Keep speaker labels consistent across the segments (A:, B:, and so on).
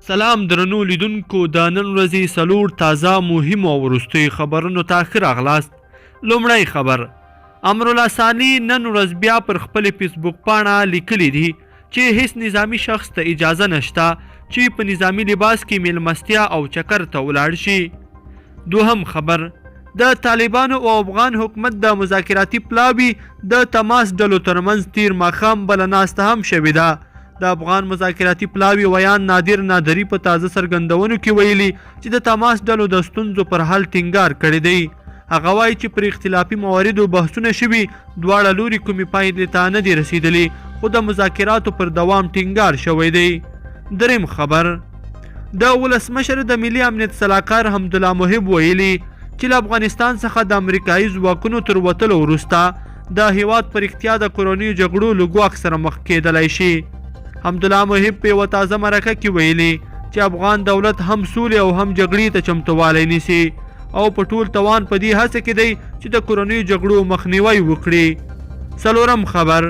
A: سلام درنو لیدونکو د نن ورځې څلور تازه مهمو او وروستیو خبرونو ته ښه راغلاست. لومړی خبر، امرالله ثاني نن ورځ بیا پر خپل فیسبوک پاڼه لیکلی دي چې هیڅ نظامی شخص ته اجازه نشته چې په نظامی لباس کې میلمستیا او چکر ته ولاړ شي. دوهم خبر، د طالبانو او افغان حکومت د مذاکراتي پلاوي د تماس ډلو ترمنځ تیر ماښام بله ناسته هم شوې ده. د افغان مذاکراتي پلاوي ویان نادر نادري په تازه څرګندونو کې ویلي چې د تماس ډلو د ستونزو پر حل ټینګار کړی دی. هغه وایي چې پر اختلافي مواردو بحثونه شوي، دواړه لوري کومې پایلې ته نه دي رسیدلي، خو د مذاکراتو پر دوام ټینګار شوی دی. دریم خبر، د ولسمشر د ملي امنیت سلاکار حمدالله محب ویلي چې له افغانستان څخه د امریکایي ځواکونو تر وتلو وروسته د هیواد پر اختیا د کورنیو جګړو له ګواښ سره مخ کېدلی شي. حمدالله محب په یوه تازه مرکه کې ویلي چې افغان دولت هم سولې او هم جګړې ته چمتوالی نیسي او په ټول توان په دې هڅه کې دی چې د کورنیو جګړو مخنیوی وکړي. څلورم خبر،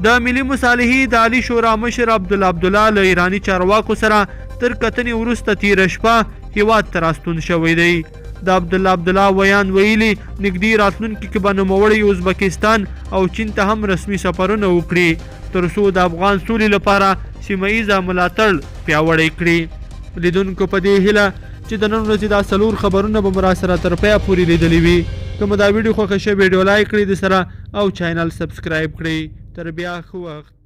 A: د ملي مصالحې د عالي شورا مشر عبدالله له ایراني چارواکو سره تر کتنې وروسته تیره شپه هیواد ته راستون شوی دی. د عبدالله ویان ویلي نږدې راتلونکي کې به نوموړی ازبکستان او چین ته هم رسمي سفرونه وکړي تر څو د افغان سولې لپاره سیمه ییزه ملاتړ پیاوړی کړي. لیدونکو په دې هیله چې د نن ورځې دا څلور خبرونه به مو راسره تر پایه پورې لیدلي وي. که مو دا ویډیو خوښه شوې ویډیو لایک کړئ د سره او چینل سبسکرایب کړئ. تر بیا ښه وخت.